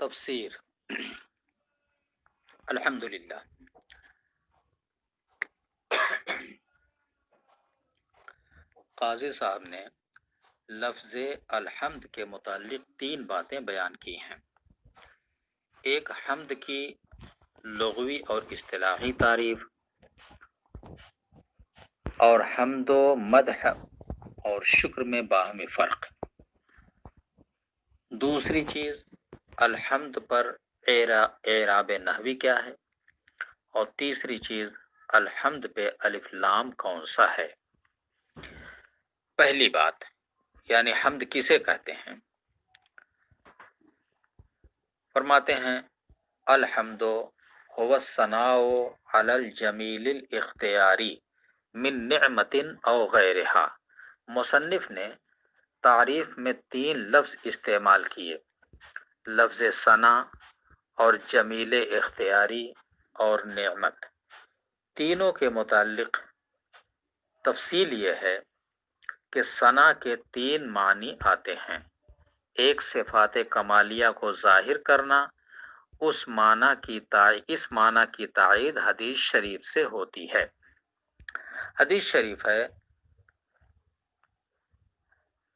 تفسیر الحمدللہ۔ قاضی صاحب نے لفظ الحمد کے متعلق 3 باتیں بیان کی ہیں۔ ایک حمد کی لغوی اور اصطلاحی تعریف، اور حمد و مدح اور شکر میں باہمی فرق۔ دوسری چیز الحمد پر اعراب نحوی کیا ہے، اور تیسری چیز الحمد پہ الف لام کون سا ہے۔ پہلی بات یعنی حمد کسے کہتے ہیں؟ فرماتے ہیں الحمد هو الثناء علی الجمیل الاختیاری من نعمت او غیرہا۔ مصنف نے تعریف میں 3 لفظ استعمال کیے، لفظ ثنا اور جمیل اختیاری اور نعمت۔ تینوں کے متعلق تفصیل یہ ہے کہ ثنا کے 3 معنی آتے ہیں۔ ایک صفات کمالیہ کو ظاہر کرنا، اس معنی کی تائید حدیث شریف سے ہوتی ہے۔ حدیث شریف ہے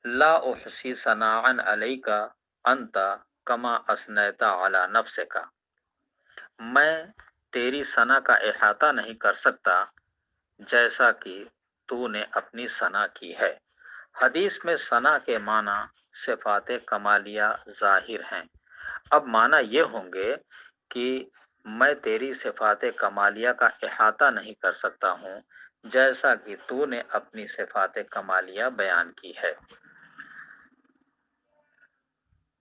لا احصی ثناء علیک انت کما اثنیت علی نفسک۔ میں تیری ثنا کا احاطہ نہیں کر سکتا جیسا کہ تو نے اپنی ثنا کی ہے۔ حدیث میں ثنا کے معنی صفات کمالیہ ظاہر ہیں۔ اب معنی یہ ہوں گے کہ میں تیری صفات کمالیہ کا احاطہ نہیں کر سکتا ہوں جیسا کہ تو نے اپنی صفات کمالیہ بیان کی ہے۔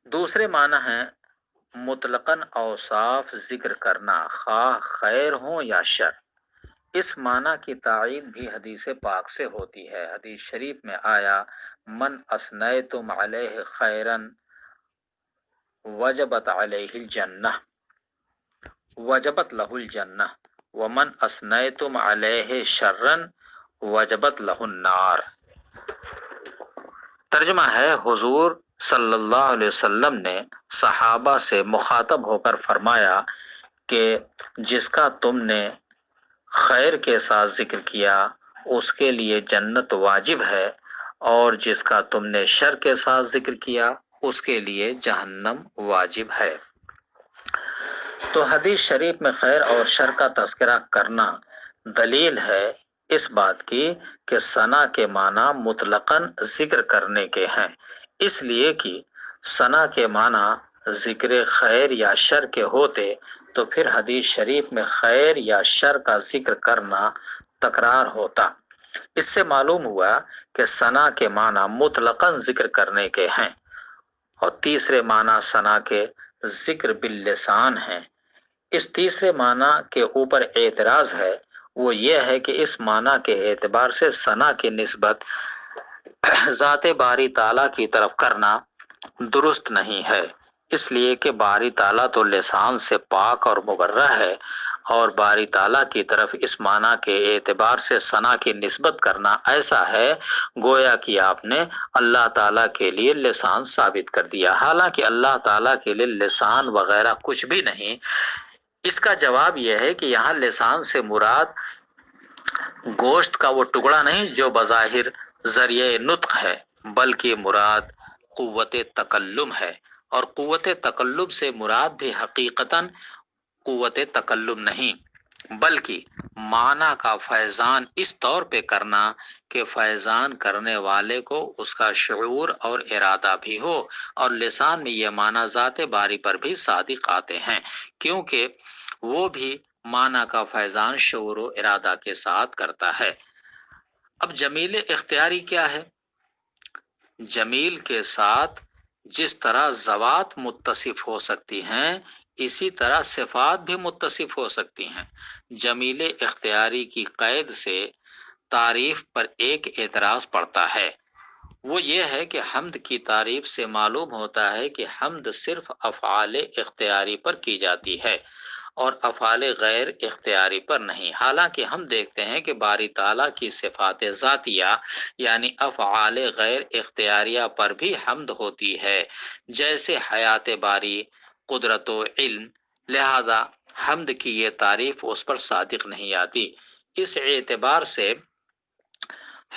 دوسرے معنی ہیں مطلقاً اوصاف ذکر کرنا، خواہ خیر ہوں یا شر۔ اس معنی کی تائید بھی حدیث پاک سے ہوتی ہے۔ حدیث شریف میں آیا من اثنیتم علیہ خیرا وجبت علیہ الجنہ وجبت لہ الجنہ ومن اثنیتم علیہ شرا وجبت لہ النار۔ ترجمہ ہے حضور صلی اللہ علیہ وسلم نے صحابہ سے مخاطب ہو کر فرمایا کہ جس کا تم نے خیر کے ساتھ ذکر کیا اس کے لیے جنت واجب ہے، اور جس کا تم نے شر کے ساتھ ذکر کیا اس کے لیے جہنم واجب ہے۔ تو حدیث شریف میں خیر اور شر کا تذکرہ کرنا دلیل ہے اس بات کی کہ ثنا کے معنی مطلقاً ذکر کرنے کے ہیں، اس لیے کہ ثنا کے معنی ذکر خیر یا شر کے ہوتے تو پھر حدیث شریف میں خیر یا شر کا ذکر کرنا تکرار ہوتا۔ اس سے معلوم ہوا کہ ثنا کے معنی مطلقاً ذکر کرنے کے ہیں، اور تیسرے معنی ثنا کے ذکر باللسان ہیں۔ اس تیسرے معنی کے اوپر اعتراض ہے، وہ یہ ہے کہ اس معنی کے اعتبار سے ثنا کی نسبت ذات باری تعالیٰ کی طرف کرنا درست نہیں ہے، اس لیے کہ باری تعالیٰ تو لسان سے پاک اور مبرہ ہے، اور باری تعالیٰ کی طرف اس معنی کے اعتبار سے ثنا کی نسبت کرنا ایسا ہے گویا کہ آپ نے اللہ تعالیٰ کے لیے لسان ثابت کر دیا، حالانکہ اللہ تعالیٰ کے لیے لسان وغیرہ کچھ بھی نہیں۔ اس کا جواب یہ ہے کہ یہاں لسان سے مراد گوشت کا وہ ٹکڑا نہیں جو بظاہر ذریعہ نطق ہے، بلکہ مراد قوت تکلم ہے، اور قوت تکلم سے مراد بھی حقیقتاً قوت تکلم نہیں بلکہ معنی کا فیضان اس طور پہ کرنا کہ فیضان کرنے والے کو اس کا شعور اور ارادہ بھی ہو، اور لسان میں یہ معنی ذات باری پر بھی صادق آتے ہیں کیونکہ وہ بھی معنی کا فیضان شعور و ارادہ کے ساتھ کرتا ہے۔ اب جمیل اختیاری کیا ہے؟ جمیل کے ساتھ جس طرح ذوات متصف ہو سکتی ہیں اسی طرح صفات بھی متصف ہو سکتی ہیں۔ جمیل اختیاری کی قید سے تعریف پر ایک اعتراض پڑتا ہے، وہ یہ ہے کہ حمد کی تعریف سے معلوم ہوتا ہے کہ حمد صرف افعال اختیاری پر کی جاتی ہے اور افعال غیر اختیاری پر نہیں، حالانکہ ہم دیکھتے ہیں کہ باری تعالیٰ کی صفات ذاتیہ یعنی افعال غیر اختیاریہ پر بھی حمد ہوتی ہے، جیسے حیات باری، قدرت و علم، لہذا حمد کی یہ تعریف اس پر صادق نہیں آتی۔ اس اعتبار سے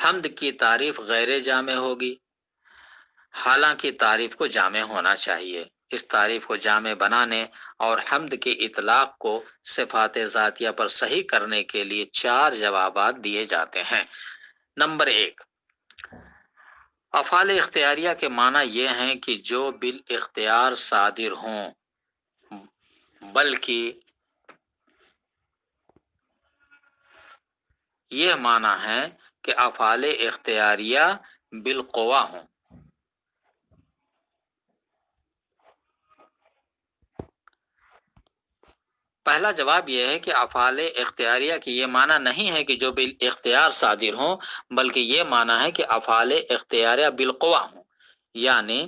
حمد کی تعریف غیر جامع ہوگی، حالانکہ تعریف کو جامع ہونا چاہیے۔ اس تعریف کو جامع بنانے اور حمد کے اطلاق کو صفات ذاتیہ پر صحیح کرنے کے لیے 4 جوابات دیے جاتے ہیں۔ نمبر 1، افعال اختیاریہ کے معنی یہ ہیں کہ جو بالاختیار صادر ہوں، بلکہ یہ معنی ہے کہ افعال اختیاریہ بالقوا ہوں۔ پہلا جواب یہ ہے کہ افعال اختیاریہ کی یہ معنی نہیں ہے کہ جو بالاختیار صادر ہوں، بلکہ یہ معنی ہے کہ افعال اختیاریہ بالقوا ہوں، یعنی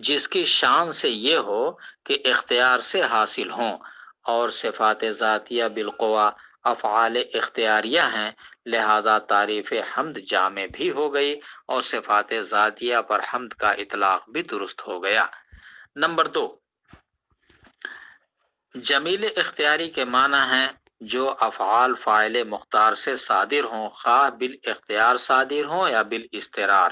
جس کی شان سے یہ ہو کہ اختیار سے حاصل ہوں، اور صفات ذاتیہ بالقوا افعال اختیاریہ ہیں، لہذا تعریف حمد جامع بھی ہو گئی اور صفات ذاتیہ پر حمد کا اطلاق بھی درست ہو گیا۔ نمبر 2، جمیل اختیاری کے معنی ہیں جو افعال فاعل مختار سے صادر ہوں، خواہ بالاختیار صادر ہوں یا بالاضطرار،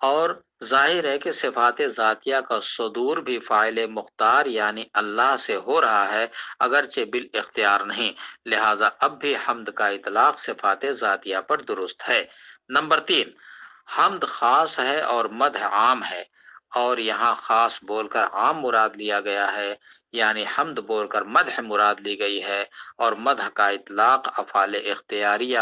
اور ظاہر ہے کہ صفات ذاتیہ کا صدور بھی فاعل مختار یعنی اللہ سے ہو رہا ہے، اگرچہ بالاختیار نہیں، لہذا اب بھی حمد کا اطلاق صفات ذاتیہ پر درست ہے۔ نمبر 3، حمد خاص ہے اور مدح عام ہے، اور یہاں خاص بول کر عام مراد لیا گیا ہے، یعنی حمد بول کر مدح مراد لی گئی ہے، اور مدح کا اطلاق افعال اختیاریہ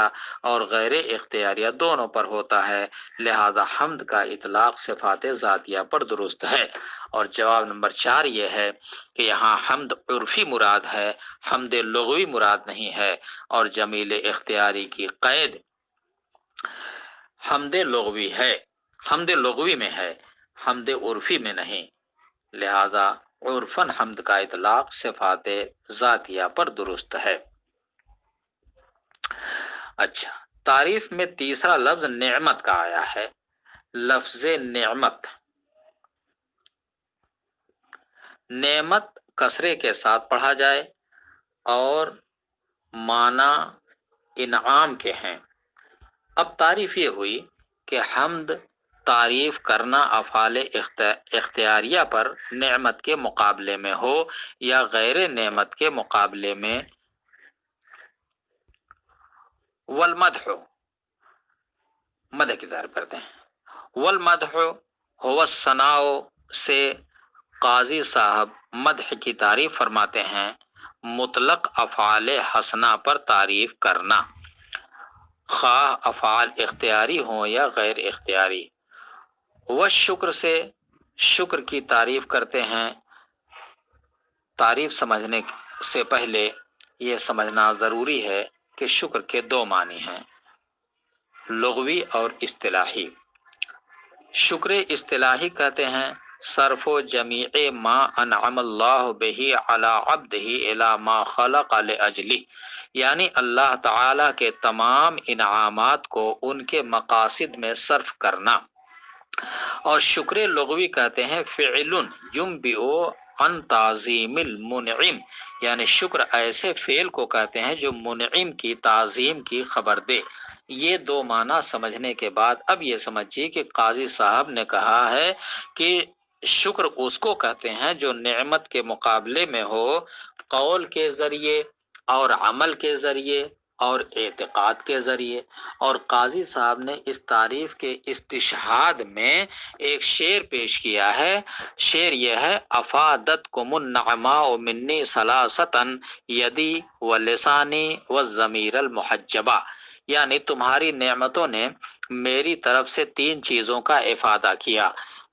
اور غیر اختیاریہ دونوں پر ہوتا ہے، لہذا حمد کا اطلاق صفات ذاتیہ پر درست ہے۔ اور جواب نمبر 4 یہ ہے کہ یہاں حمد عرفی مراد ہے، حمد لغوی مراد نہیں ہے، اور جمیل اختیاری کی قید حمد لغوی ہے، حمد لغوی میں ہے، حمد عرفی میں نہیں، لہذا عرفاً حمد کا اطلاق صفات ذاتیہ پر درست ہے۔ اچھا، تعریف میں تیسرا لفظ نعمت کا آیا ہے۔ لفظ نعمت، نعمت کسرے کے ساتھ پڑھا جائے اور معنی انعام کے ہیں۔ اب تعریف یہ ہوئی کہ حمد تعریف کرنا افعال اختیاریہ پر نعمت کے مقابلے میں ہو یا غیر نعمت کے مقابلے میں۔ والمدح، مدح کی تعریف کرتے ہیں۔ والمدح هو الثناء سے قاضی صاحب مدح کی تعریف فرماتے ہیں مطلق افعال حسنہ پر تعریف کرنا، خواہ افعال اختیاری ہوں یا غیر اختیاری۔ والشکر سے شکر کی تعریف کرتے ہیں۔ تعریف سمجھنے سے پہلے یہ سمجھنا ضروری ہے کہ شکر کے 2 معنی ہیں، لغوی اور اصطلاحی۔ شکر اصطلاحی کہتے ہیں صرف جمیع ما انعم اللہ بہ علی عبدہ الی ما خلق لاجلہ، یعنی اللہ تعالی کے تمام انعامات کو ان کے مقاصد میں صرف کرنا۔ اور شکر لغوی کہتے ہیں فعل ینبئ عن تعظیم المنعم، یعنی شکر ایسے فعل کو کہتے ہیں جو منعم کی تعظیم کی خبر دے۔ یہ 2 معنی سمجھنے کے بعد اب یہ سمجھیے کہ قاضی صاحب نے کہا ہے کہ شکر اس کو کہتے ہیں جو نعمت کے مقابلے میں ہو، قول کے ذریعے اور عمل کے ذریعے اور اعتقاد کے ذریعے۔ اور قاضی صاحب نے اس تعریف کے استشہاد میں ایک شعر پیش کیا ہے۔ شعر یہ ہے افادتکم النعماء منی ثلاثۃ یدی ولسانی والضمیر المحجبہ، یعنی تمہاری نعمتوں نے میری طرف سے 3 چیزوں کا افادہ کیا،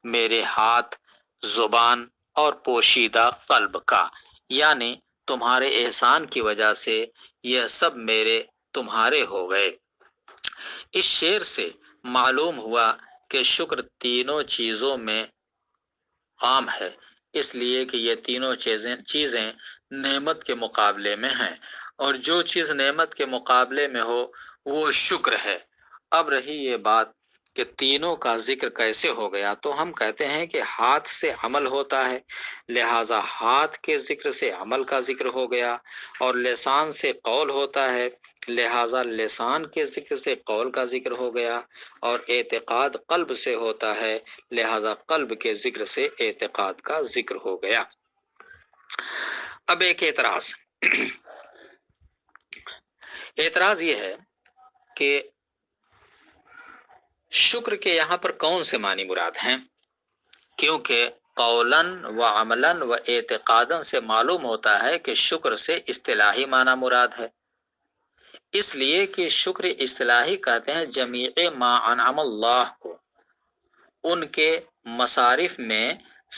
میرے ہاتھ، زبان اور پوشیدہ قلب کا، یعنی تمہارے احسان کی وجہ سے یہ سب میرے تمہارے ہو گئے۔ اس شعر سے معلوم ہوا کہ شکر تینوں چیزوں میں عام ہے، اس لیے کہ یہ تینوں چیزیں نعمت کے مقابلے میں ہیں، اور جو چیز نعمت کے مقابلے میں ہو وہ شکر ہے۔ اب رہی یہ بات کہ تینوں کا ذکر کیسے ہو گیا، تو ہم کہتے ہیں کہ ہاتھ سے عمل ہوتا ہے، لہذا ہاتھ کے ذکر سے عمل کا ذکر ہو گیا، اور لسان سے قول ہوتا ہے، لہذا لسان کے ذکر سے قول کا ذکر ہو گیا، اور اعتقاد قلب سے ہوتا ہے، لہذا قلب کے ذکر سے اعتقاد کا ذکر ہو گیا۔ اب ایک اعتراض یہ ہے کہ شکر کے یہاں پر کون سے معنی مراد ہیں؟ کیونکہ قولاً و عملاً و اعتقاداً سے معلوم ہوتا ہے کہ شکر سے اصطلاحی معنی مراد ہے، اس لیے کہ شکر اصطلاحی کہتے ہیں جمیع ما انعم اللہ کو ان کے مصارف میں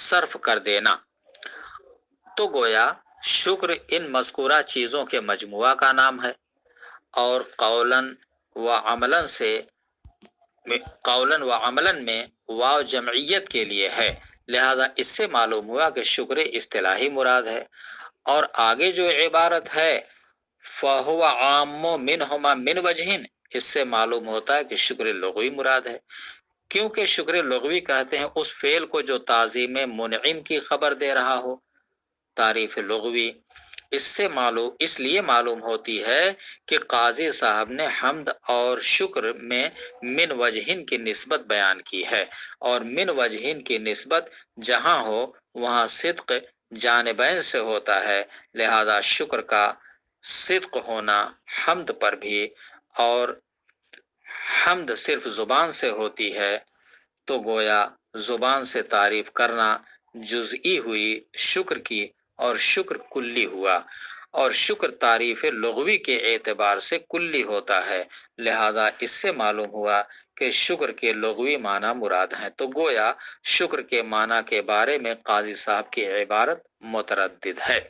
صرف کر دینا، تو گویا شکر ان مذکورہ چیزوں کے مجموعہ کا نام ہے، اور قولاً و عملاً میں واو جمعیت کے لیے ہے، لہذا اس سے معلوم ہوا کہ شکر اصطلاحی مراد ہے، اور آگے جو عبارت ہے فَهُوَ عَامٌ مِنْهُمَا مِنْ وَجْهٍ، اس سے معلوم ہوتا ہے کہ شکر لغوی مراد ہے، کیونکہ شکر لغوی کہتے ہیں اس فعل کو جو تعظیم منعم کی خبر دے رہا ہو، تعریف لغوی۔ اس لیے معلوم ہوتی ہے کہ قاضی صاحب نے حمد اور شکر میں من وجہن کی نسبت بیان کی ہے، اور من وجہن کی نسبت جہاں ہو وہاں صدق جانبین سے ہوتا ہے، لہذا شکر کا صدق ہونا حمد پر بھی، اور حمد صرف زبان سے ہوتی ہے، تو گویا زبان سے تعریف کرنا جزئی ہوئی شکر کی، اور شکر کلی ہوا، اور شکر تعریف لغوی کے اعتبار سے کلی ہوتا ہے، لہذا اس سے معلوم ہوا کہ شکر کے لغوی معنی مراد ہیں، تو گویا شکر کے معنی کے بارے میں قاضی صاحب کی عبارت متردد ہے۔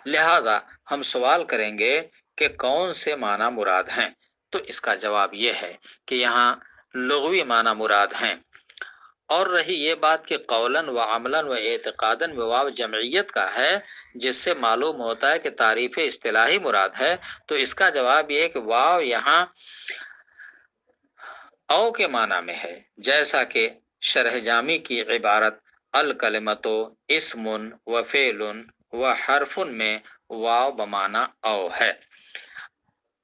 لہذا ہم سوال کریں گے کہ کون سے معنی مراد ہیں، تو اس کا جواب یہ ہے کہ یہاں لغوی معنی مراد ہیں، اور رہی یہ بات کہ قولاً و عملاً و اعتقاداً و واو جمعیت کا ہے، جس سے معلوم ہوتا ہے کہ تعریف اصطلاحی مراد ہے، تو اس کا جواب یہ ہے کہ واو یہاں او کے معنی میں ہے، جیسا کہ شرح جامی کی عبارت الکلمۃ اسم و فعل و حرف میں واو بمعنی او ہے۔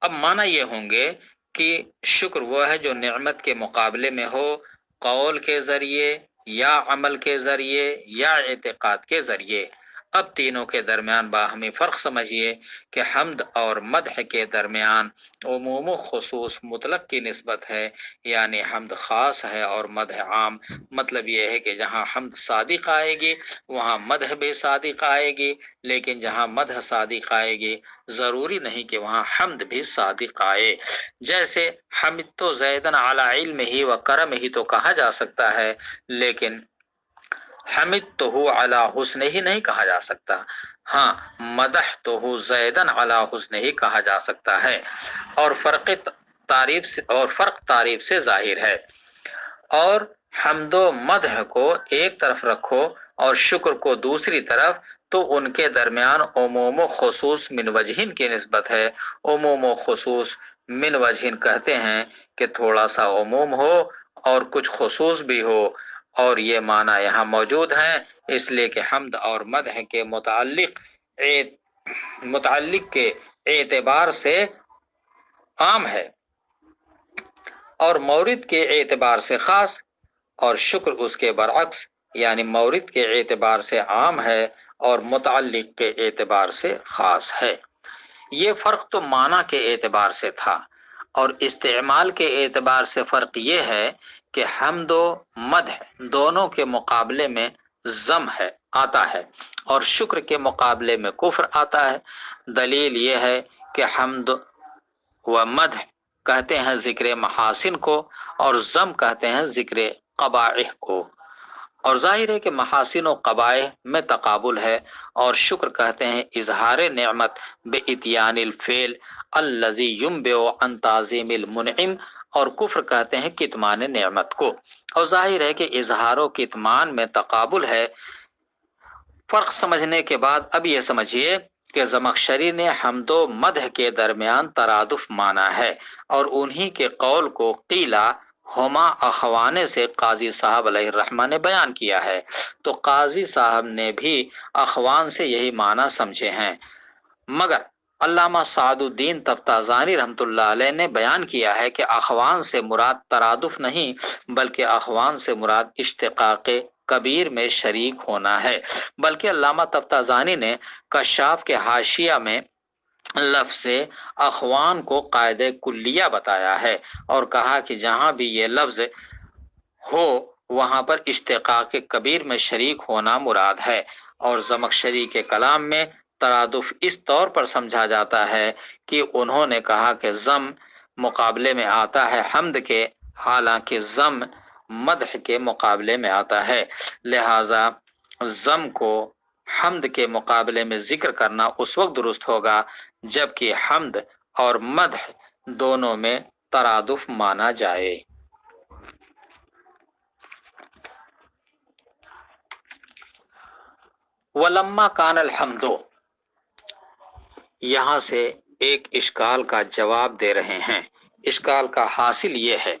اب معنی یہ ہوں گے کہ شکر وہ ہے جو نعمت کے مقابلے میں ہو، قول کے ذریعے یا عمل کے ذریعے یا اعتقاد کے ذریعے۔ اب تینوں کے درمیان باہمی فرق سمجھیے کہ حمد اور مدح کے درمیان عموم و خصوص مطلق کی نسبت ہے، یعنی حمد خاص ہے اور مدح عام۔ مطلب یہ ہے کہ جہاں حمد صادق آئے گی وہاں مدح بھی صادق آئے گی، لیکن جہاں مدح صادق آئے گی ضروری نہیں کہ وہاں حمد بھی صادق آئے۔ جیسے حمد تو زیدن علی علم ہی و کرم ہی تو کہا جا سکتا ہے، لیکن حمد تو ہو علی حسن ہی نہیں کہا جا سکتا۔ ہاں، مدح تو ہو زیدن علی حسن ہی کہا جا سکتا ہے، اور فرق تعریف سے ظاہر ہے۔ اور حمد و مدح کو ایک طرف رکھو اور شکر کو دوسری طرف، تو ان کے درمیان عموم و خصوص من وجہن کی نسبت ہے۔ عموم و خصوص من وجہن کہتے ہیں کہ تھوڑا سا عموم ہو اور کچھ خصوص بھی ہو، اور یہ معنی یہاں موجود ہیں، اس لیے کہ حمد اور مدح کے متعلق کے اعتبار سے عام ہے اور مورد کے اعتبار سے خاص، اور شکر اس کے برعکس، یعنی مورد کے اعتبار سے عام ہے اور متعلق کے اعتبار سے خاص ہے۔ یہ فرق تو معنی کے اعتبار سے تھا، اور استعمال کے اعتبار سے فرق یہ ہے کہ حمد و مدح دونوں کے مقابلے میں ذم آتا ہے اور شکر کے مقابلے میں کفر آتا ہے۔ دلیل یہ ہے کہ حمد و مدح کہتے ہیں ذکر محاسن کو، اور ذم کہتے ہیں ذکر قبائح کو، اور ظاہر ہے کہ محاسن و قبائح میں تقابل ہے، اور شکر کہتے ہیں اظہار نعمت باتیان الفعل الذی ینبع عن تعظیم المنعم، اور کفر کہتے ہیں کتمان نعمت کو، اور ظاہر ہے کہ اظہار و کتمان میں تقابل ہے۔ فرق سمجھنے کے بعد اب یہ سمجھیے کہ زمخشری نے حمد و مدح کے درمیان ترادف مانا ہے، اور انہی کے قول کو قیلا ہما اخوانے سے قاضی صاحب علیہ الرحمہ نے بیان کیا ہے، تو قاضی صاحب نے بھی اخوان سے یہی معنی سمجھے ہیں، مگر علامہ سعد الدین تفتازانی رحمۃ اللہ علیہ نے بیان کیا ہے کہ اخوان سے مراد ترادف نہیں بلکہ اخوان سے مراد اشتقاق کبیر میں شریک ہونا ہے، بلکہ علامہ تفتازانی نے کشاف کے حاشیہ میں لفظ اخوان کو قاعدہ کلیہ بتایا ہے اور کہا کہ جہاں بھی یہ لفظ ہو وہاں پر اشتقاق کبیر میں شریک ہونا مراد ہے، اور زمخشری کے کلام میں ترادف اس طور پر سمجھا جاتا ہے کہ انہوں نے کہا کہ ضم مقابلے میں آتا ہے حمد کے، حالانکہ ضم مدح کے مقابلے میں آتا ہے، لہذا ضم کو حمد کے مقابلے میں ذکر کرنا اس وقت درست ہوگا جبکہ حمد اور مدح دونوں میں ترادف مانا جائے۔ ولما کان الحمد، یہاں سے ایک اشکال کا جواب دے رہے ہیں۔ اشکال کا حاصل یہ ہے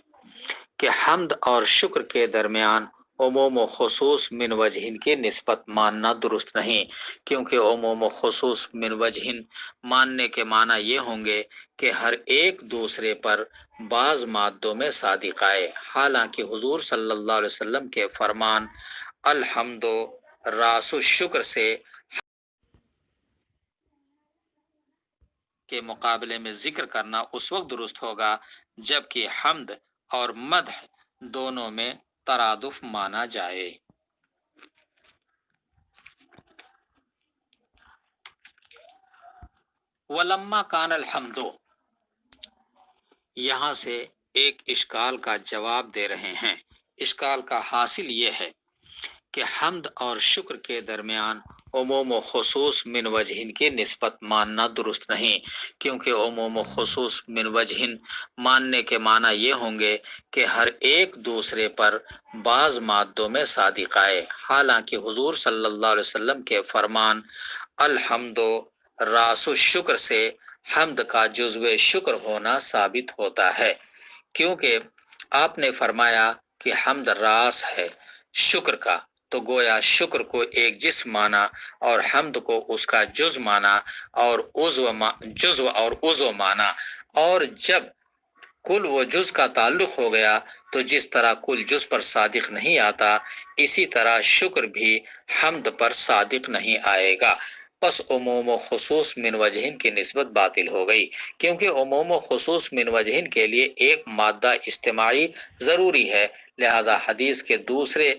کہ حمد اور شکر کے درمیان عموم و خصوص من وجہن کی نسبت ماننا درست نہیں، کیونکہ عموم و خصوص من وجہن ماننے کے معنی یہ ہوں گے کہ ہر ایک دوسرے پر بعض مادوں میں صادق آئے، حالانکہ حضور صلی اللہ علیہ وسلم کے فرمان الحمد راس الشکر سے کے مقابلے میں ذکر کرنا اس وقت درست ہوگا جبکہ حمد اور مدح دونوں میں ترادف مانا جائے۔ ولما کان الحمد، یہاں سے ایک اشکال کا جواب دے رہے ہیں۔ اشکال کا حاصل یہ ہے کہ حمد اور شکر کے درمیان عموم و خصوص من وجہن کی نسبت ماننا درست نہیں، کیونکہ عموم و خصوص من وجہن ماننے کے معنی یہ ہوں گے کہ ہر ایک دوسرے پر بعض مادوں میں صادق آئے، حالانکہ حضور صلی اللہ علیہ وسلم کے فرمان الحمد راس الشکر سے حمد کا جزو شکر ہونا ثابت ہوتا ہے، کیونکہ آپ نے فرمایا کہ حمد راس ہے شکر کا، تو گویا شکر کو ایک جسم مانا اور حمد کو اس کا جز مانا اور عضو مانا، اور جب کل و جز کا تعلق ہو گیا تو جس طرح کل جز پر صادق نہیں آتا اسی طرح شکر بھی حمد پر صادق نہیں آئے گا، پس عموم و خصوص من وجہن کی نسبت باطل ہو گئی، کیونکہ عموم و خصوص من وجہن کے لیے ایک مادہ اجتماعی ضروری ہے، لہذا حدیث کے دوسرے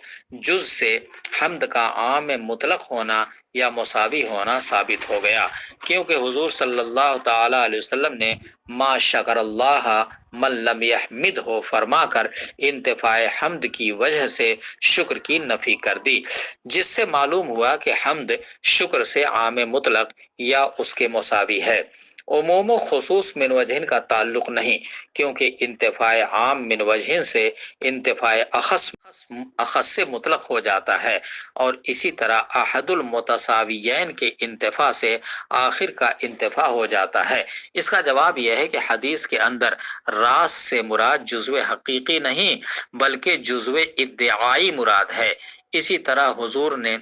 جز سے حمد کا عام مطلق ہونا یا مساوی ہونا ثابت ہو گیا، کیونکہ حضور صلی اللہ تعالی علیہ وسلم نے ما شکر اللہ من لم یحمد ہو فرما کر انتفاع حمد کی وجہ سے شکر کی نفی کر دی، جس سے معلوم ہوا کہ حمد شکر سے عام مطلق یا اس کے مساوی ہے، عموم و خصوص من وجہن کا تعلق نہیں، کیونکہ انتفاع عام من وجہن سے انتفاع اخص سے مطلق ہو جاتا ہے، اور اسی طرح احد المتساویین کے انتفاع سے آخر کا انتفاع ہو جاتا ہے۔ اس کا جواب یہ ہے کہ حدیث کے اندر راس سے مراد جزو حقیقی نہیں بلکہ جزو ادعائی مراد ہے، اسی طرح حضور نے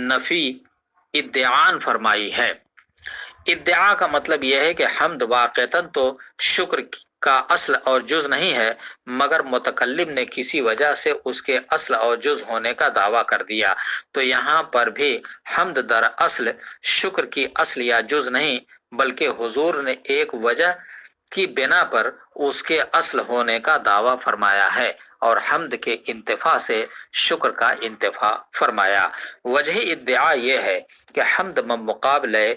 نفی ادعان فرمائی ہے۔ ادعا کا مطلب یہ ہے کہ حمد واقعتاً تو شکر کا اصل اور جز نہیں ہے، مگر متکلم نے کسی وجہ سے اس کے اصل اور جز ہونے کا دعویٰ کر دیا، تو یہاں پر بھی حمد در اصل شکر کی اصل یا جز نہیں بلکہ حضور نے ایک وجہ کی بنا پر اس کے اصل ہونے کا دعویٰ فرمایا ہے اور حمد کے انتفاع سے شکر کا انتفاع فرمایا۔ وجہ ادعا یہ ہے کہ حمد مقابلہ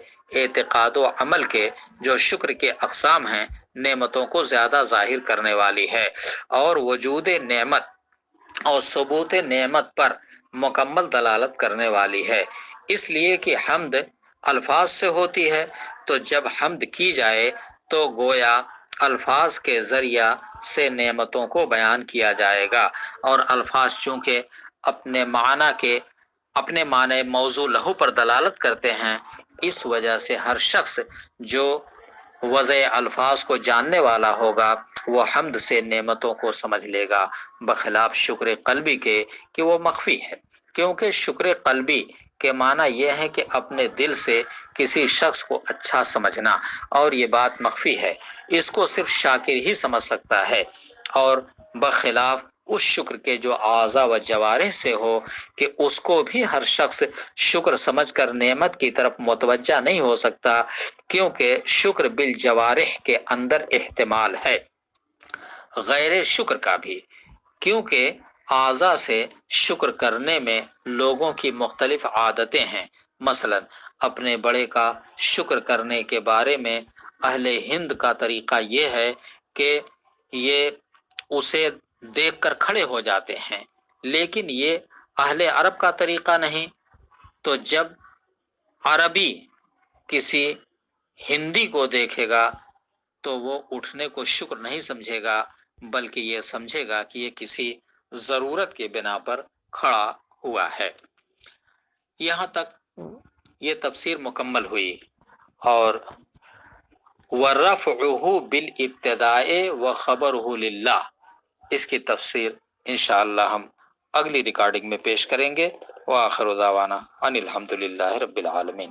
اعتقاد و عمل کے جو شکر کے اقسام ہیں نعمتوں کو زیادہ ظاہر کرنے والی ہے اور وجود نعمت اور ثبوت نعمت پر مکمل دلالت کرنے والی ہے، اس لیے کہ حمد الفاظ سے ہوتی ہے، تو جب حمد کی جائے تو گویا الفاظ کے ذریعہ سے نعمتوں کو بیان کیا جائے گا، اور الفاظ چونکہ اپنے معنی موضوع لہو پر دلالت کرتے ہیں، اس وجہ سے ہر شخص جو وضع الفاظ کو جاننے والا ہوگا وہ حمد سے نعمتوں کو سمجھ لے گا، بخلاف شکر قلبی کے کہ وہ مخفی ہے، کیونکہ شکر قلبی کے معنی یہ ہے کہ اپنے دل سے کسی شخص کو اچھا سمجھنا، اور یہ بات مخفی ہے، اس کو صرف شاکر ہی سمجھ سکتا ہے، اور بخلاف اس شکر کے جو اعضاء و جوارح سے ہو کہ اس کو بھی ہر شخص شکر سمجھ کر نعمت کی طرف متوجہ نہیں ہو سکتا، کیونکہ شکر بالجوارح کے اندر احتمال ہے، غیر شکر کا بھی، کیونکہ اعضاء سے شکر کرنے میں لوگوں کی مختلف عادتیں ہیں۔ مثلا اپنے بڑے کا شکر کرنے کے بارے میں اہل ہند کا طریقہ یہ ہے کہ یہ اسے دیکھ کر کھڑے ہو جاتے ہیں، لیکن یہ اہل عرب کا طریقہ نہیں۔ تو جب عربی کسی ہندی کو دیکھے گا تو وہ اٹھنے کو شکر نہیں سمجھے گا، بلکہ یہ سمجھے گا کہ یہ کسی ضرورت کے بنا پر کھڑا ہوا ہے۔ یہاں تک یہ تفسیر مکمل ہوئی، اور وَرَفْعُهُ بِالْإِبْتِدَاءِ وَخَبَرُهُ لِلَّهِ اس کی تفسیر انشاءاللہ ہم اگلی ریکارڈنگ میں پیش کریں گے۔ وآخر دعوانا ان الحمدللہ رب العالمین۔